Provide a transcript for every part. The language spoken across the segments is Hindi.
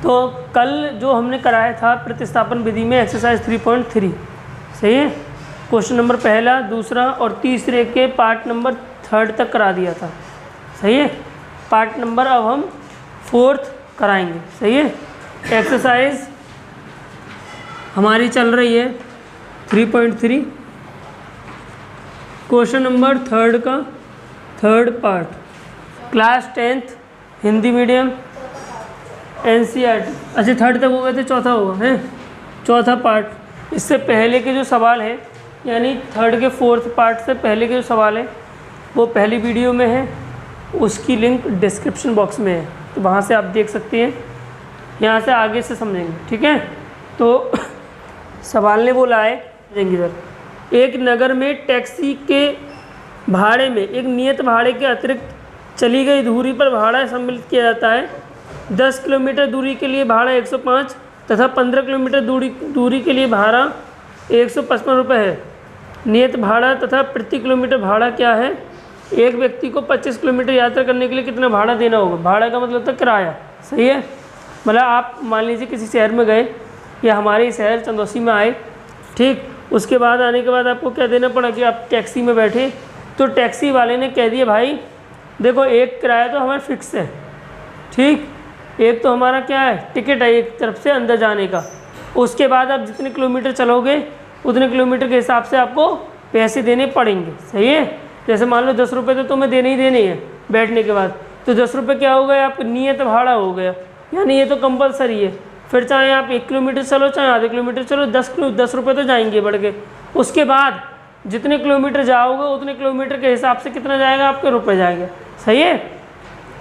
तो कल जो हमने कराया था प्रतिस्थापन विधि में एक्सरसाइज 3.3, सही है। क्वेश्चन नंबर पहला, दूसरा और तीसरे के पार्ट नंबर 3 तक करा दिया था, सही है। पार्ट नंबर अब हम 4 कराएंगे, सही है। एक्सरसाइज हमारी चल रही है 3.3, क्वेश्चन नंबर 3 का 3rd part, class 10th Hindi medium NCERT। अच्छा 3rd तक हो गए थे, चौथा होगा है, चौथा पार्ट। इससे पहले के जो सवाल है, यानी 3rd के 4th पार्ट से पहले के जो सवाल है वो पहली वीडियो में है, उसकी लिंक डिस्क्रिप्शन बॉक्स में है, तो वहाँ से आप देख सकते हैं। यहाँ से आगे से समझेंगे, ठीक है। तो सवाल ने बोला है, देंगे इधर, एक नगर में टैक्सी के भाड़े में एक नियत भाड़े के अतिरिक्त चली गई दूरी पर भाड़ा सम्मिलित किया जाता है। 10 किलोमीटर दूरी के लिए भाड़ा 105 तथा 15 किलोमीटर दूरी के लिए भाड़ा 155 रुपये है। नियत भाड़ा तथा प्रति किलोमीटर भाड़ा क्या है। एक व्यक्ति को 25 किलोमीटर यात्रा करने के लिए कितना भाड़ा देना होगा। भाड़ा का मतलब था किराया, सही है। मतलब आप मान लीजिए किसी शहर में गए या हमारे शहर चंदौसी में आए, ठीक, उसके बाद आने के बाद आपको क्या देना पड़ा कि आप टैक्सी में बैठे, तो टैक्सी वाले ने कह दिया भाई देखो एक किराया तो हमारा फिक्स है, ठीक, एक तो हमारा क्या है टिकट है एक तरफ से अंदर जाने का, उसके बाद आप जितने किलोमीटर चलोगे उतने किलोमीटर के हिसाब से आपको पैसे देने पड़ेंगे, सही है। जैसे मान लो 10 रुपये तो तुम्हें देने ही देने हैं बैठने के बाद, तो 10 रुपये क्या हो गया आपका नियत भाड़ा हो गया, यानी ये तो कंपलसरी है। फिर चाहे आप 1 किलोमीटर चलो चाहे आधे किलोमीटर चलो, 10 रुपये तो जाएंगे बढ़ के। उसके बाद जितने किलोमीटर जाओगे उतने किलोमीटर के हिसाब से कितना जाएगा आपके रुपये जाएंगे, सही है।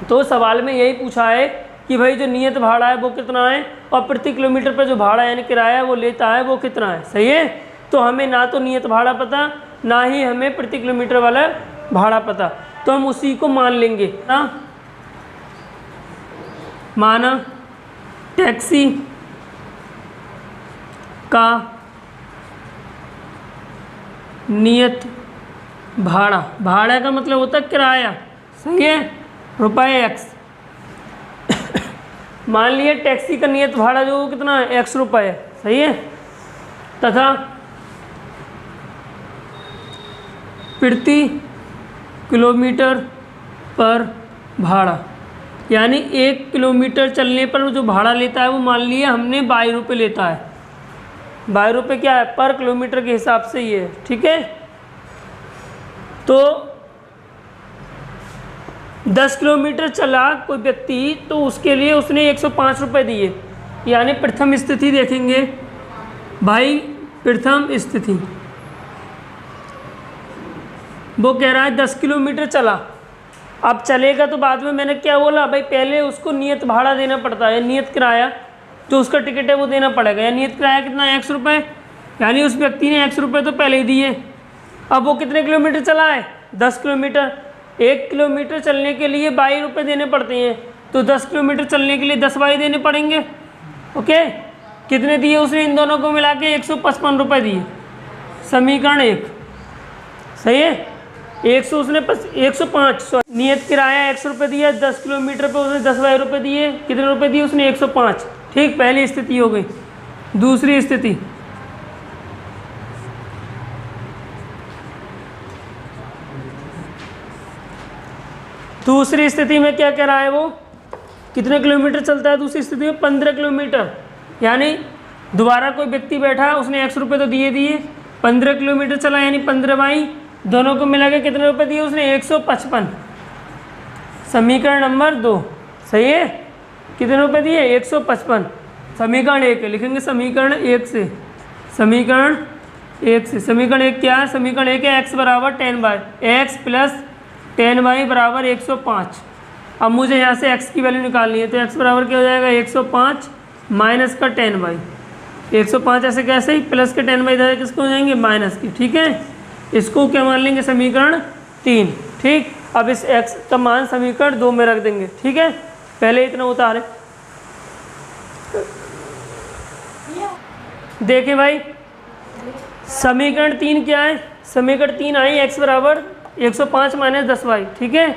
तो सवाल में यही पूछा है कि भाई जो नियत भाड़ा है वो कितना है और प्रति किलोमीटर पर जो भाड़ा यानी किराया वो लेता है वो कितना है, सही है। तो हमें ना तो नियत भाड़ा पता ना ही हमें प्रति किलोमीटर वाला भाड़ा पता, तो हम उसी को मान लेंगे ना। माना टैक्सी का नियत भाड़ा, भाड़ा का मतलब होता है किराया, सही है, रुपये X। मान लिया टैक्सी का नियत भाड़ा जो कितना है X रुपये, सही है, तथा प्रति किलोमीटर पर भाड़ा, यानी 1 किलोमीटर चलने पर जो भाड़ा लेता है वो मान लिया हमने 22 रुपये लेता है। 22 रुपये क्या है पर किलोमीटर के हिसाब से ये है, ठीक है। तो 10 किलोमीटर चला कोई व्यक्ति तो उसके लिए उसने 105 रुपये दिए, यानी प्रथम स्थिति देखेंगे भाई, प्रथम स्थिति वो कह रहा है 10 किलोमीटर चला। अब चलेगा तो बाद में मैंने क्या बोला भाई पहले उसको नियत भाड़ा देना पड़ता है, नियत किराया जो उसका टिकट है वो देना पड़ेगा। या नियत किराया कितना है X रुपये, यानी उस व्यक्ति ने X रुपये तो पहले ही दिए। अब वो कितने किलोमीटर चला है 10 किलोमीटर, 1 किलोमीटर चलने के लिए 22 रुपये देने पड़ते हैं, तो 10 किलोमीटर चलने के लिए 10 22 देने पड़ेंगे। ओके, कितने दिए उसने इन दोनों को मिला के 155 रुपये दिए। समीकरण 1, सही है। 100 उसने 105 नियत किराया X रुपये दिया, 10 किलोमीटर पे उसने 10 22 रुपये दिए, कितने रुपये दिए उसने 105, ठीक, पहली स्थिति हो गई। दूसरी स्थिति, दूसरी स्थिति में क्या कह रहा है वो कितने किलोमीटर चलता है दूसरी स्थिति में 15 किलोमीटर, यानी दोबारा कोई व्यक्ति बैठा उसने X रुपये तो दिए 15 किलोमीटर चला, यानी 15 बाई दोनों को मिला के कितने रुपए दिए उसने 155। समीकरण नंबर 2, सही है, कितने रुपए दिए 155। समीकरण 1 लिखेंगे समीकरण 1 से, समीकरण 1 से। समीकरण 1 क्या है, समीकरण 1 है x बराबर 10y, x प्लस 10y बराबर 105। अब मुझे यहाँ से x की वैल्यू निकालनी है, तो x बराबर क्या हो जाएगा 105 माइनस का 10y। 105 ऐसे कैसे ही प्लस के 10y इधर किसको हो जाएंगे माइनस की, ठीक है। इसको क्या मान लेंगे समीकरण 3, ठीक। अब इस x का मान समीकरण 2 में रख देंगे, ठीक है। पहले इतना उतारे, देखें भाई समीकरण 3 क्या है, समीकरण 3 आई x बराबर 105 माइनस 10y, ठीक है।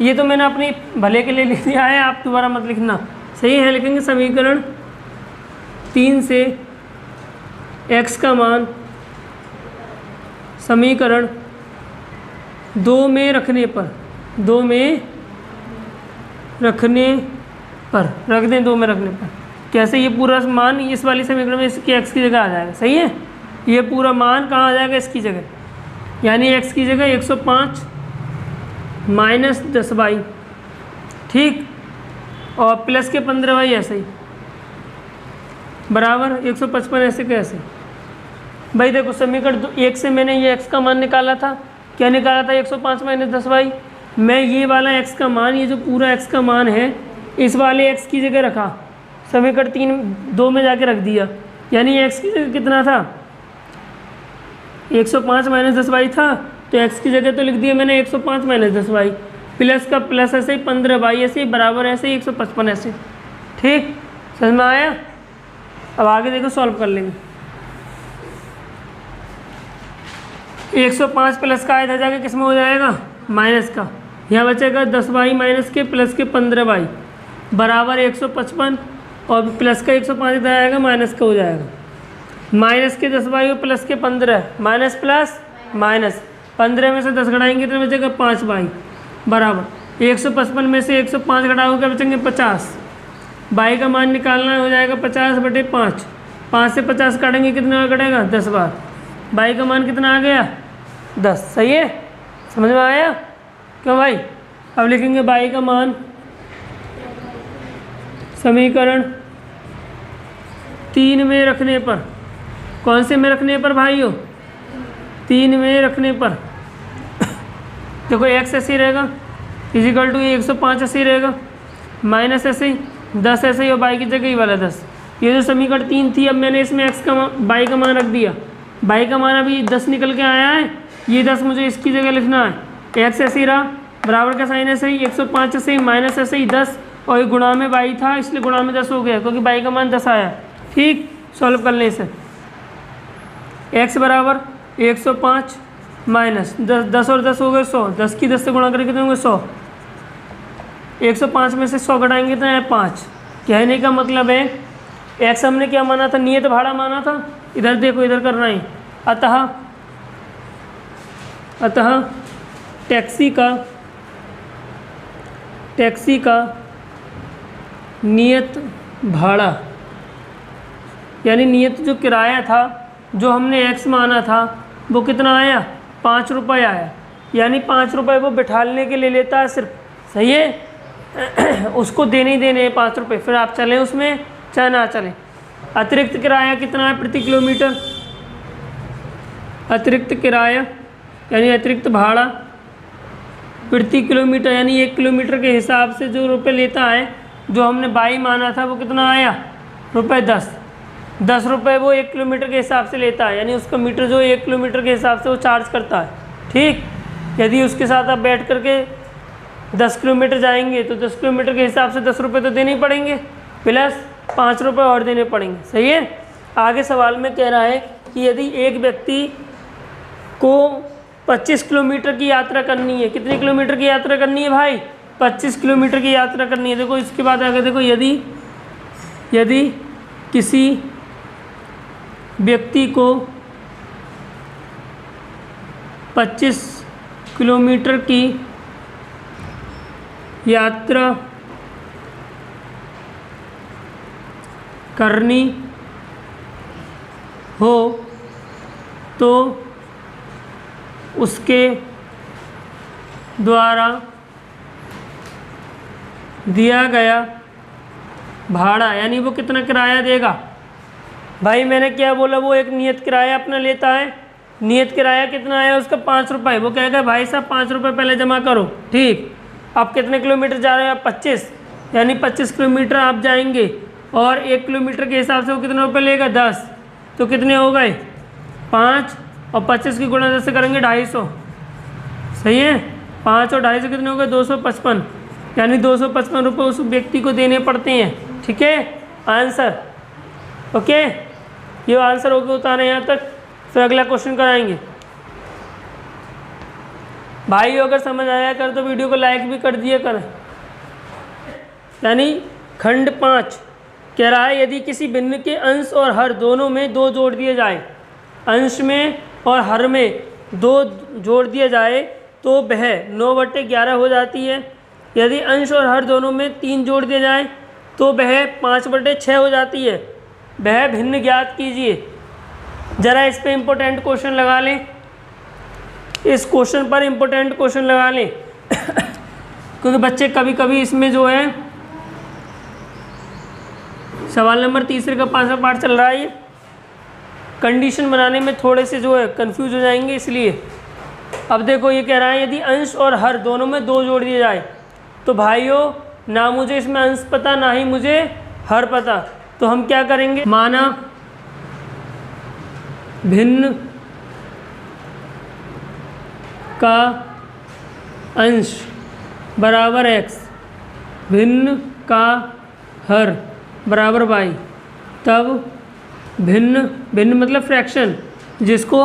ये तो मैंने अपनी भले के लिए लिख दिया है, आप दोबारा मत लिखना। सही है, लिखेंगे समीकरण 3 से x का मान समीकरण 2 में रखने पर, 2 में रखने पर रख दें, 2 में रखने पर कैसे ये पूरा मान इस वाली समीकरण में इसकी x की जगह आ जाएगा। सही है, ये पूरा मान कहाँ आ जाएगा, इसकी जगह, यानी x की जगह 105 माइनस 10y, ठीक, और प्लस के 15y ऐसे ही बराबर 155 ऐसे कैसे। भाई देखो समीकरण 1 से मैंने ये x का मान निकाला था, क्या निकाला था 105 माइनस 10y। मैं ये वाला x का मान, ये जो पूरा x का मान है इस वाले x की जगह रखा, समीकरण 2 में जाके रख दिया, यानी x की जगह कितना था 105 माइनस 10y था, तो x की जगह तो लिख दिया मैंने 105 माइनस 10y, प्लस का प्लस ऐसे ही 15y ऐसे ही बराबर ऐसे ही 155 ऐसे, ठीक, समझ में आया। अब आगे देखो सॉल्व कर लेंगे। 105 प्लस का इधर जाके किस में हो जाएगा, माइनस का, यहाँ बचेगा 10y माइनस के प्लस के 15y बराबर 155, और प्लस का 105 इधर आएगा माइनस का हो जाएगा, माइनस के 10y और प्लस के 15, माइनस प्लस माइनस 15 में से 10 घटाएंगे तो बचेगा 5y बराबर 155 में से 105 घटाओगे क्या बचेंगे 50, y का मान निकालना हो जाएगा 50/5, 5 से 50 काटेंगे कितने बार कटेगा 10 बार, y का मान कितना आ गया 10। सही है, समझ में आया क्यों भाई। अब लिखेंगे y का मान समीकरण 3 में रखने पर, कौन से में रखने पर भाइयों, 3 में रखने पर देखो x ऐसे ही रहेगा इजिकल टू 105 ऐसे ही रहेगा, माइनस ऐसे ही 10 ऐसे ही, और y की जगह ही वाला 10। ये जो समीकरण 3 थी, अब मैंने इसमें x का y का मान रख दिया, y का मान अभी 10 निकल के आया है, ये 10 मुझे इसकी जगह लिखना है, x ऐसे ही रहा, बराबर का साइन ऐसे ही 105 ऐसे ही, माइनस ऐसे ही 10, और ये गुणा में y था इसलिए गुणा में 10 हो गया क्योंकि y का मान 10 आया, ठीक। सॉल्व कर लें इसे, x बराबर 105 माइनस 10 और 10 हो गए 100, 10 की 10 से गुणा करके कितने होंगे 100, 105 में से 100 घटाएंगे तो है 5। कहने का मतलब है x हमने क्या माना था, नियत भाड़ा माना था, इधर देखो इधर करना है, अतः टैक्सी का नियत भाड़ा, यानी नियत जो किराया था जो हमने x माना था वो कितना आया 5 रुपये आया, यानी 5 रुपये वो बिठाने के लिए लेता है सिर्फ, सही है उसको देने ही देने हैं 5 रुपये, फिर आप चलें उसमें चाहे ना चलें। अतिरिक्त किराया कितना है प्रति किलोमीटर, अतिरिक्त किराया यानी अतिरिक्त भाड़ा प्रति किलोमीटर, यानी 1 किलोमीटर के हिसाब से जो रुपये लेता है, जो हमने बाई माना था वो कितना आया ₹10, 10 रुपये वो 1 किलोमीटर के हिसाब से लेता है, यानी उसका मीटर जो 1 किलोमीटर के हिसाब से वो चार्ज करता है, ठीक। यदि उसके साथ आप बैठ करके 10 किलोमीटर जाएंगे तो 10 किलोमीटर के हिसाब से 10 रुपये तो देने ही पड़ेंगे, प्लस 5 रुपये और देने पड़ेंगे, सही है। आगे सवाल में कह रहा है कि यदि एक व्यक्ति को 25 किलोमीटर की यात्रा करनी है, कितने किलोमीटर की यात्रा करनी है भाई 25 किलोमीटर की यात्रा करनी है। देखो इसके बाद आगे देखो, यदि किसी व्यक्ति को 25 किलोमीटर की यात्रा करनी हो तो उसके द्वारा दिया गया भाड़ा, यानी वो कितना किराया देगा। भाई मैंने क्या बोला, वो एक नियत किराया अपना लेता है, नियत किराया कितना है उसका 5 रुपये, वो कहेगा भाई साहब 5 रुपये पहले जमा करो, ठीक। आप कितने किलोमीटर जा रहे हैं आप 25, यानी 25 किलोमीटर आप जाएंगे और 1 किलोमीटर के हिसाब से वो कितने रुपये लेगा 10, तो कितने हो गए 5, और 25 की गुणा 10 से करेंगे 250, सही है। 5 और 250 कितने हो गए 255, यानी 255 रुपये उस व्यक्ति को देने पड़ते हैं, ठीक है। आंसर ओके, ये आंसर होके उतारे यहाँ तक, फिर अगला क्वेश्चन कराएंगे। भाई अगर समझ आया कर तो वीडियो को लाइक भी कर दिया करें, यानी खंड 5 कह रहा है यदि किसी भिन्न के अंश और हर दोनों में 2 जोड़ दिए जाए, अंश में और हर में 2 जोड़ दिया जाए तो वह 9/11 हो जाती है। यदि अंश और हर दोनों में 3 जोड़ दिया जाए तो वह 5/6 हो जाती है। वह भिन्न ज्ञात कीजिए। ज़रा इस पे इम्पोर्टेंट क्वेश्चन लगा लें, इस क्वेश्चन पर इम्पोर्टेंट क्वेश्चन लगा लें क्योंकि बच्चे कभी कभी इसमें जो है सवाल नंबर 3 का 5वां पार्ट चल रहा है, ये कंडीशन बनाने में थोड़े से जो है कंफ्यूज हो जाएंगे, इसलिए अब देखो ये कह रहा है यदि अंश और हर दोनों में 2 जोड़ दिए जाए तो भाइयों ना मुझे इसमें अंश पता ना ही मुझे हर पता, तो हम क्या करेंगे, माना भिन्न का अंश बराबर x, भिन्न का हर बराबर y, तब भिन्न मतलब फ्रैक्शन, जिसको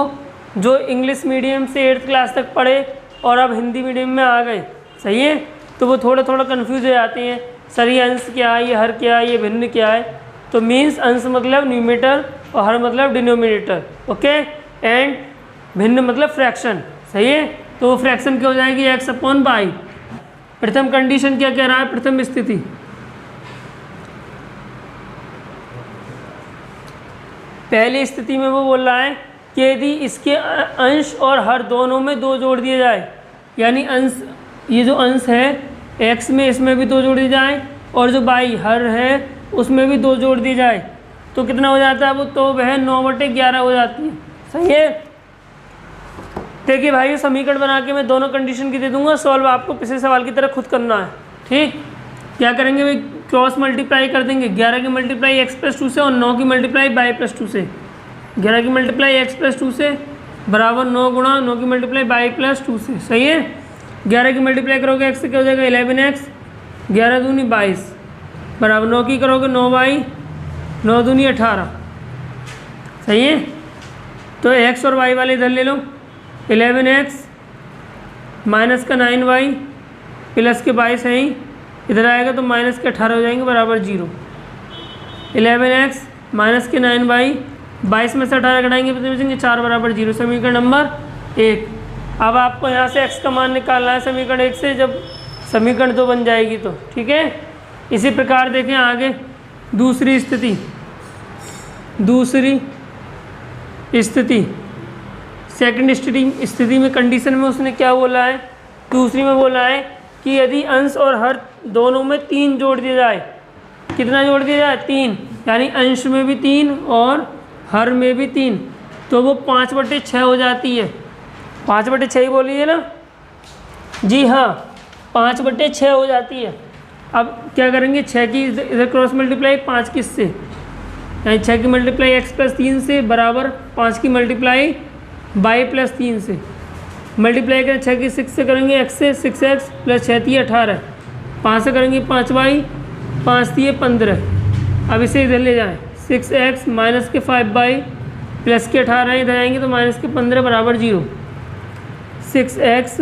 जो इंग्लिश मीडियम से 8th क्लास तक पढ़े और अब हिंदी मीडियम में आ गए, सही है, तो वो थोड़ा कंफ्यूज हो जाते हैं, सर ये अंश क्या है, ये हर क्या है, ये भिन्न क्या है। तो मीन्स अंश मतलब न्यूमरेटर और हर मतलब डिनोमिनेटर, ओके, एंड भिन्न मतलब फ्रैक्शन, सही है। तो वो फ्रैक्शन क्या हो जाएगी, x/y। प्रथम कंडीशन क्या कह रहा है, प्रथम स्थिति, पहली स्थिति में वो बोल रहा है कि यदि इसके अंश और हर दोनों में 2 जोड़ दिए जाए, यानी अंश, ये जो अंश है x में, इसमें भी 2 जोड़ दिए जाए और जो y हर है उसमें भी 2 जोड़ दिए जाए तो कितना हो जाता है वो, तो वह 9/11 हो जाती है, सही है। देखिए भाई समीकरण बना के मैं दोनों कंडीशन की दे दूंगा, सॉल्व आपको पिछले सवाल की तरह खुद करना है, ठीक। क्या करेंगे भाई, क्रॉस मल्टीप्लाई कर देंगे, 11 की मल्टीप्लाई x+2 से और 9 की मल्टीप्लाई y+2 से, 11 की मल्टीप्लाई x+2 से बराबर 9 गुणा 9 की मल्टीप्लाई y+2 से, सही है। 11 की मल्टीप्लाई करोगे x से क्या हो जाएगा 11x, 11 दूनी 22 बराबर 9 की करोगे 9y, 9 दूनी 18, सही है। तो x और y वाले इधर ले लो, 11x माइनस का 9y प्लस के 22 है ही, इधर आएगा तो माइनस के 18 हो जाएंगे बराबर 0। 11x माइनस के 9y, 22 में से 18 घटाएंगे तो बचेंगे 4 बराबर 0, समीकरण नंबर 1। अब आपको यहाँ से x का मान निकालना है समीकरण 1 से, जब समीकरण 2 बन जाएगी तो, ठीक है। इसी प्रकार देखें आगे दूसरी स्थिति, सेकंड स्थिति में कंडीशन में उसने क्या बोला है, दूसरी में बोला है कि यदि अंश और हर दोनों में 3 जोड़ दिया जाए, कितना जोड़ दिया जाए 3, यानी अंश में भी 3 और हर में भी 3, तो वो 5/6 हो जाती है। 5/6 ही बोलिए ना जी, हाँ 5/6 हो जाती है। अब क्या करेंगे, 6 की इधर क्रॉस मल्टीप्लाई 5 की इससे, यानी 6 की मल्टीप्लाई x+3 से बराबर 5 की मल्टीप्लाई y+3 से, मल्टीप्लाई करें 6 की 6 से करेंगे x से, 6x प्लस 6 थी 18, 5 से करेंगे 5y, 5 थी 15। अब इसे इधर ले जाएं, 6x माइनस के 5y प्लस के 18 इधर आएंगे तो माइनस के 15 बराबर 0। 6x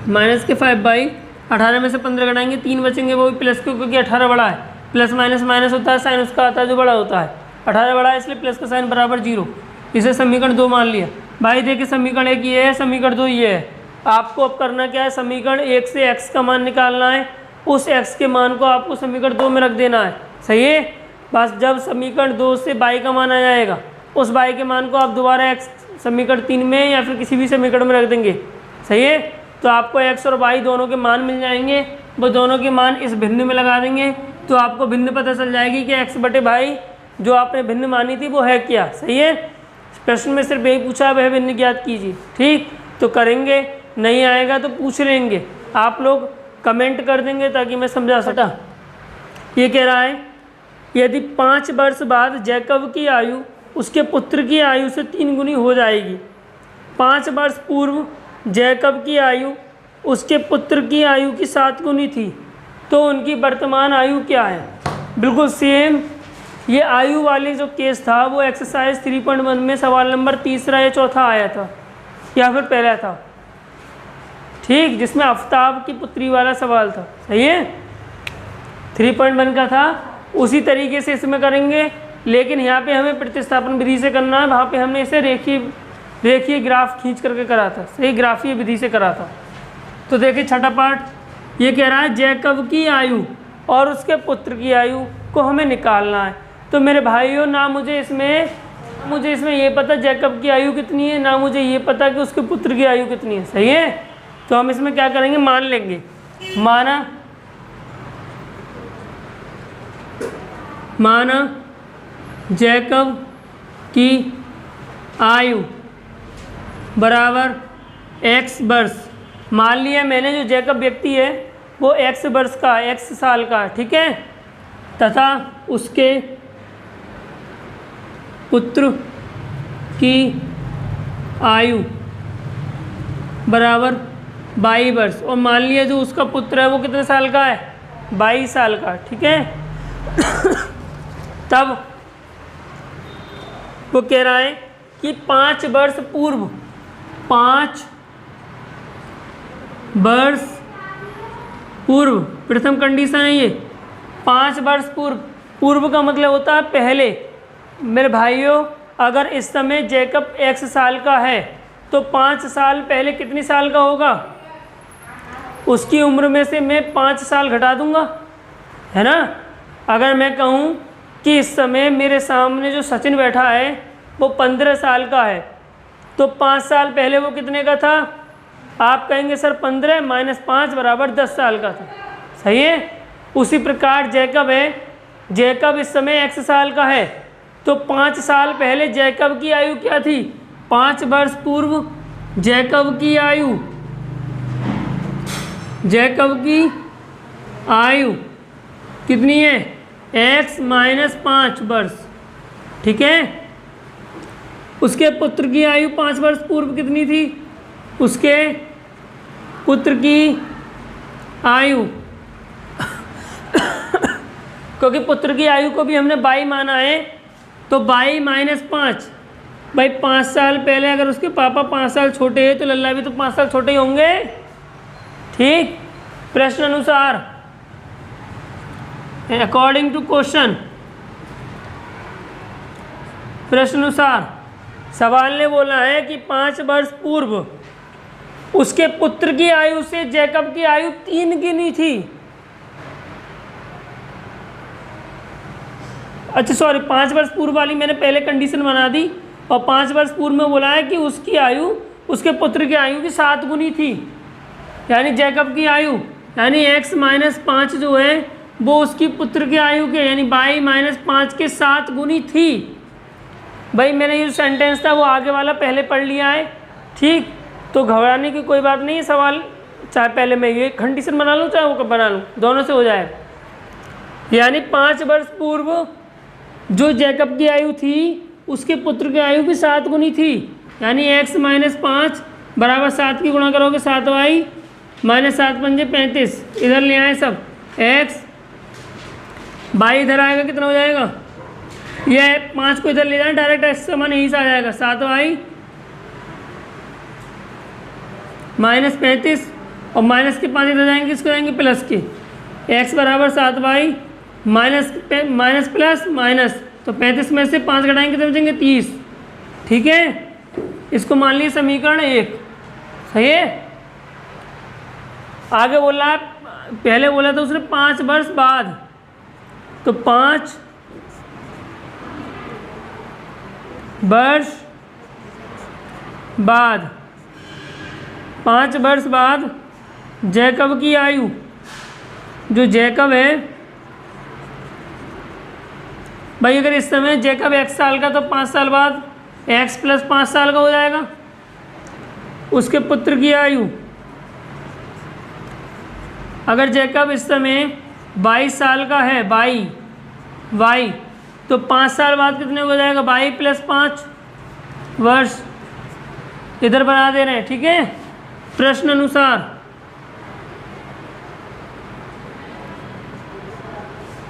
माइनस के 5y, 18 में से 15 घटाएंगे 3 बचेंगे, वो भी प्लस के, क्योंकि 18 बड़ा है, प्लस माइनस माइनस होता है, साइन उसका आता है जो बड़ा होता है, 18 बड़ा है इसलिए प्लस का साइन बराबर 0। इसे समीकरण 2 मान लिया। भाई देखिए समीकरण 1 ये है, समीकरण 2 ये है। आपको अब करना क्या है, समीकरण 1 से x का मान निकालना है, उस x के मान को आपको समीकरण 2 में रख देना है, सही है। बस जब समीकरण 2 से y का मान आ जाएगा, उस y के मान को आप दोबारा x समीकरण 3 में या फिर किसी भी समीकरण में रख देंगे, सही है। तो आपको x और y दोनों के मान मिल जाएंगे, वो दोनों के मान इस भिन्न में लगा देंगे तो आपको भिन्न पता चल जाएगी कि x/y जो आपने भिन्न मानी थी वो है क्या, सही है। प्रश्न में सिर्फ यही पूछा, वह भिन्न ज्ञात कीजिए, ठीक। तो करेंगे, नहीं आएगा तो पूछ लेंगे, आप लोग कमेंट कर देंगे ताकि मैं समझा सका। ये कह रहा है यदि 5 वर्ष बाद जैकब की आयु उसके पुत्र की आयु से 3 गुनी हो जाएगी। 5 वर्ष पूर्व जैकब की आयु उसके पुत्र की आयु की 7 गुनी थी, तो उनकी वर्तमान आयु क्या है। बिल्कुल सेम ये आयु वाली जो केस था वो एक्सरसाइज 3.1 में सवाल नंबर 3 या 4 आया था या फिर पहला था, ठीक, जिसमें आफ्ताब की पुत्री वाला सवाल था, सही है। 3.1 का था उसी तरीके से इसमें करेंगे, लेकिन यहाँ पे हमें प्रतिस्थापन विधि से करना है, वहाँ पे हमने इसे रेखीय ग्राफ खींच करके करा था, सही ग्राफीय विधि से करा था। तो देखिए छठा पार्ट ये कह रहा है जैकब की आयु और उसके पुत्र की आयु को हमें निकालना है। तो मेरे भाइयों ना मुझे इसमें ये पता जैकब की आयु कितनी है, ना मुझे ये पता कि उसके पुत्र की आयु कितनी है, सही है। तो हम इसमें क्या करेंगे, मान लेंगे, माना जैकब की आयु बराबर x वर्ष। मान लिया मैंने जो जैकब व्यक्ति है वो x वर्ष का, x साल का, ठीक है, तथा उसके पुत्र की आयु बराबर 22 वर्ष। और मान लिया जो उसका पुत्र है वो कितने साल का है, 22 साल का, ठीक है। तब वो कह रहा है कि 5 वर्ष पूर्व प्रथम कंडीशन है ये, 5 वर्ष पूर्व का मतलब होता है पहले। मेरे भाइयों अगर इस समय जैकब x साल का है तो 5 साल पहले कितनी साल का होगा, उसकी उम्र में से मैं 5 साल घटा दूंगा, है ना। अगर मैं कहूँ कि इस समय मेरे सामने जो सचिन बैठा है वो 15 साल का है तो 5 साल पहले वो कितने का था, आप कहेंगे सर 15 - 5 बराबर 10 साल का था, सही है। उसी प्रकार जैकब है, जैकब इस समय x साल का है तो 5 साल पहले जैकब की आयु क्या थी, 5 वर्ष पूर्व जैकब की आयु कितनी है, x - 5 वर्ष, ठीक है। उसके पुत्र की आयु 5 वर्ष पूर्व कितनी थी, उसके पुत्र की आयु क्योंकि पुत्र की आयु को भी हमने 22 माना है तो 22 - 5, भाई 5 साल पहले अगर उसके पापा 5 साल छोटे हैं तो लल्ला भी तो 5 साल छोटे ही होंगे, ठीक। प्रश्न अनुसार अकॉर्डिंग टू क्वेश्चन, प्रश्न अनुसार सवाल ने बोला है कि 5 वर्ष पूर्व उसके पुत्र की आयु से जैकब की आयु 3 गुनी थी। अच्छा सॉरी, 5 वर्ष पूर्व वाली मैंने पहले कंडीशन बना दी और 5 वर्ष पूर्व में बोला है कि उसकी आयु उसके पुत्र की आयु की 7 गुनी थी, यानी जैकब की आयु यानी x - 5 जो है वो उसकी पुत्र की आयु के यानी 22 - 5 के 7 गुनी थी। भाई मैंने ये सेंटेंस था वो आगे वाला पहले पढ़ लिया है, ठीक। तो घबराने की कोई बात नहीं है, सवाल चाहे पहले मैं ये कंडीशन बना लूँ चाहे वो बना लूँ, दोनों से हो जाए। यानी 5 वर्ष पूर्व जो जैकब की आयु थी उसके पुत्र की आयु की 7 गुनी थी, यानी x - 5 बराबर 7 की गुणा करोगे 7y - 7 पंजे 35, इधर ले आए सब x, y इधर आएगा कितना हो जाएगा, यह 5 को इधर ले जाए डायरेक्ट x समान यहीं से आ जाएगा 7y - 35 और माइनस के 5 इधर जाएंगे, इसको जाएंगे प्लस के, x बराबर 7y माइनस प्लस माइनस, तो 35 में से 5 घटाएंगे तो बचेंगे 30, ठीक है। इसको मान लीजिए समीकरण 1, सही है। आगे बोला, पहले बोला था उसने 5 वर्ष बाद, तो 5 वर्ष बाद 5 वर्ष बाद जैकब की आयु, जो जैकब है भाई अगर इस समय जैकब x साल का तो 5 साल बाद x + 5 साल का हो जाएगा। उसके पुत्र की आयु, अगर जैकब इस समय 22 साल का है, y तो 5 साल बाद कितने हो जाएगा, y + 5 वर्ष, इधर बना दे रहे हैं, ठीक है। प्रश्न अनुसार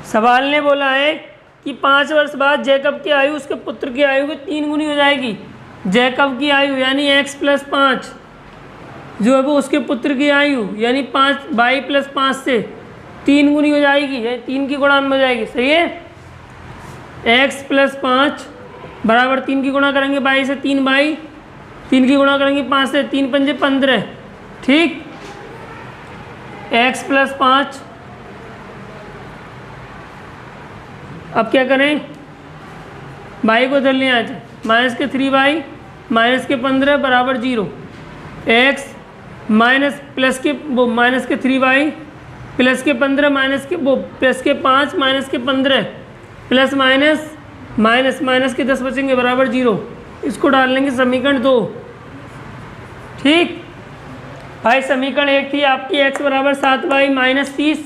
सवाल ने बोला है कि 5 वर्ष बाद जैकब की आयु उसके पुत्र की आयु की 3 गुनी हो जाएगी। जैकब की आयु यानी x + 5 जो है वो उसके पुत्र की आयु यानी 5 y + 5 से 3 गुनी हो जाएगी, है 3 की गुणा में हो जाएगी, सही है। x + 5 बराबर 3 की गुणा करेंगे बाई से 3 बाई, 3 की गुणा करेंगे 5 से, 3 पंजे 15, ठीक। x + 5, अब क्या करें, बाई को इधर ले आए थे, माइनस के 3 बाई माइनस के 15 बराबर 0, x माइनस प्लस के वो माइनस के 3 बाई प्लस के 15 माइनस के वो प्लस के 5 माइनस के 15 प्लस माइनस माइनस माइनस के 10 बचेंगे बराबर 0। इसको डाल लेंगे समीकरण 2, ठीक भाई। समीकरण 1 थी आपकी x बराबर 7 बाई माइनस 30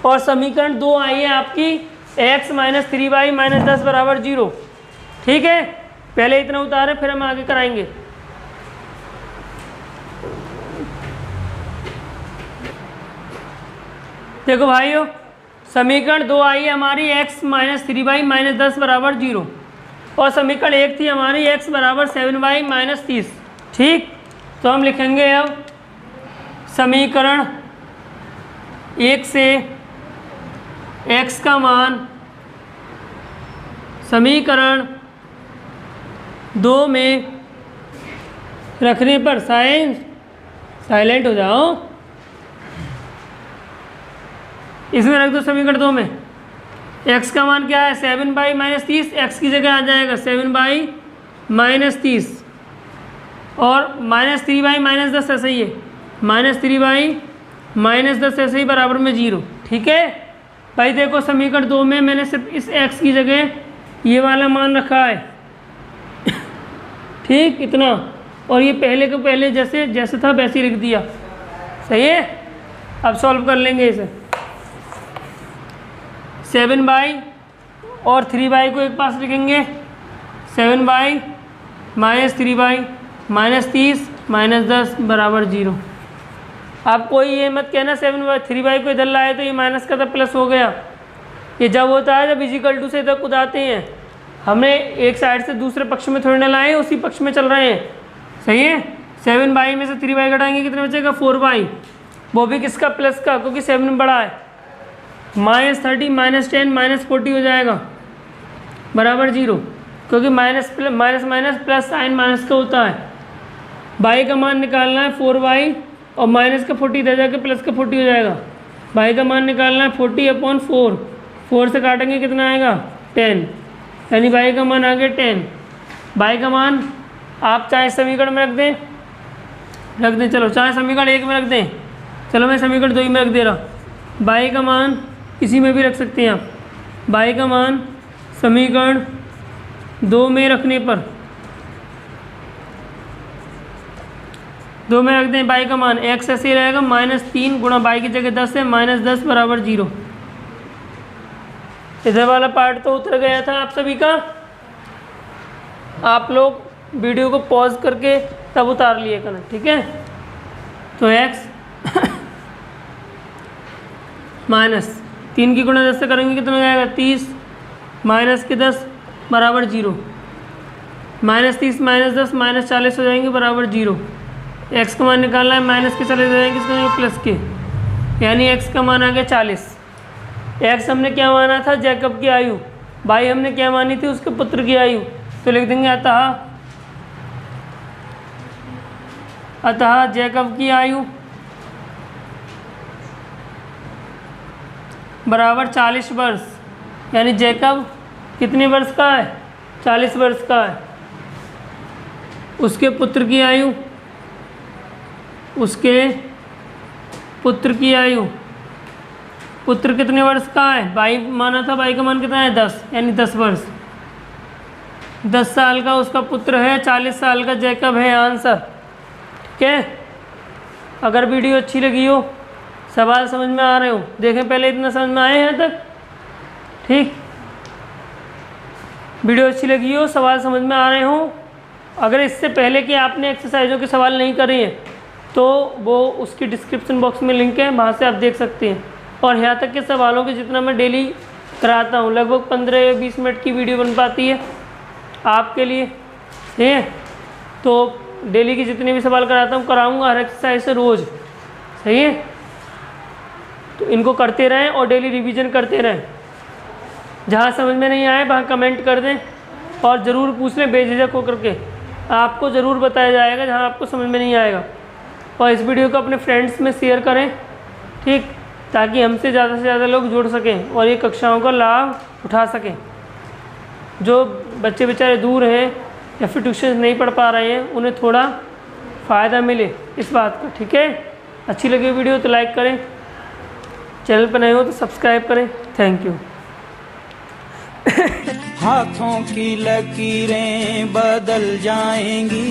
और समीकरण 2 आई है आपकी x माइनस 3 बाई माइनस 10 बराबर 0, ठीक है। पहले इतना उतारे फिर हम आगे कराएंगे। देखो भाइयों, समीकरण 2 आई है हमारी x माइनस 3 बाई माइनस 10 बराबर 0 और समीकरण 1 थी हमारी x बराबर 7 बाई माइनस 30, ठीक। तो हम लिखेंगे अब समीकरण 1 से x का मान समीकरण 2 में रखने पर साइलेंट हो जाओ, इसमें रख दो समीकरण 2 में। x का मान क्या है 7 बाई माइनस 30, x की जगह आ जाएगा 7 बाई माइनस 30 और माइनस 3 बाई माइनस 10 ऐसा ही है, माइनस 3 बाई माइनस 10 ऐसे ही बराबर में 0, ठीक है भाई। देखो समीकरण 2 में मैंने सिर्फ इस x की जगह ये वाला मान रखा है, ठीक इतना, और ये पहले के पहले जैसे था वैसे ही लिख दिया, सही है। अब सॉल्व कर लेंगे इसे। 7 बाई और 3 बाई को एक पास लिखेंगे, 7 by minus 3 by minus 30 minus 10 बराबर 0। आप कोई ये मत कहना 7 बाई 3 बाई को इधर लाए तो ये माइनस का था प्लस हो गया, ये जब होता है जब इजिकल टू से इधर कुदाते हैं। हमने एक साइड से दूसरे पक्ष में थोड़ी ना लाए, उसी पक्ष में चल रहे हैं, सही है। 7 बाई में से 3 बाई घटाएंगे कितने बचेगा 4 बाई, वो भी किसका प्लस का, क्योंकि 7 बड़ा है। माइनस 30 माइनस 10 माइनस 40 हो जाएगा बराबर 0, क्योंकि minus minus plus sign minus का होता है। बाई का मान निकालना है 4 बाई और माइनस का 40 इधर जाके प्लस का 40 हो जाएगा। बाई का मान निकालना है 40/4, 4 से काटेंगे कितना आएगा 10, यानी बाई का मान आ गया 10। बाई का मान आप चाहे समीकरण में रख दें, चलो चाहे समीकरण 1 में रख दें, चलो मैं समीकरण 2 में रख दे रहा। बाई का मान इसी में भी रख सकते हैं आप, बाई का मान समीकरण 2 में रखने पर 2 में रख दें बाई का मान, x ऐसे ही रहेगा -3 गुणा बाई की जगह 10 है -10 बराबर 0। इधर वाला पार्ट तो उतर गया था आप सभी का, आप लोग वीडियो को पॉज करके तब उतार लिए करना, ठीक है। तो x -3 की गुणा 10 से करेंगे कितना हो जाएगा 30 माइनस के 10 बराबर 0, -30 माइनस 10 -40 हो जाएंगे बराबर 0। x का मान निकालना है, माइनस के चले जाएंगे इसके प्लस के, यानी x का मान आ गया 40। x हमने क्या माना था जैकब की आयु, बाई हमने क्या मानी थी उसके पुत्र की आयु, तो लिख देंगे अतः जैकब की आयु बराबर 40 वर्ष, यानी जैकब कितने वर्ष का है 40 वर्ष का है। उसके पुत्र की आयु, पुत्र कितने वर्ष का है, बाई माना था, बाई का मान कितना है 10, यानी 10 वर्ष। 10 साल का उसका पुत्र है, 40 साल का जैकब है आंसर, ठीक है। अगर वीडियो अच्छी लगी हो, सवाल समझ में आ रहे हो, देखें पहले इतना समझ में आए हैं तक, ठीक। वीडियो अच्छी लगी हो, सवाल समझ में आ रहे हो, अगर इससे पहले कि आपने एक्सरसाइजों के सवाल नहीं करे हैं तो वो उसकी डिस्क्रिप्शन बॉक्स में लिंक है, वहाँ से आप देख सकते हैं। और यहाँ तक के सवालों के जितना मैं डेली कराता हूँ, लगभग 15 या 20 मिनट की वीडियो बन पाती है आपके लिए, ठीक है। तो डेली के जितने भी सवाल कराता हूँ कराऊँगा हर एक्सरसाइज से रोज़, सही है। तो इनको करते रहें और डेली रिवीजन करते रहें। जहाँ समझ में नहीं आए वहाँ कमेंट कर दें और ज़रूर पूछ लें बेझिझक होकर के, आपको ज़रूर बताया जाएगा जहाँ आपको समझ में नहीं आएगा। और इस वीडियो को अपने फ्रेंड्स में शेयर करें, ठीक, ताकि हमसे ज़्यादा लोग जुड़ सकें और ये कक्षाओं का लाभ उठा सकें। जो बच्चे बेचारे दूर हैं या फिर ट्यूशन नहीं पढ़ पा रहे हैं, उन्हें थोड़ा फ़ायदा मिले इस बात का, ठीक है। अच्छी लगी वीडियो तो लाइक करें, चैनल पर नए हो तो सब्सक्राइब करें। Thank you. हाथों की लकीरें बदल जाएंगी।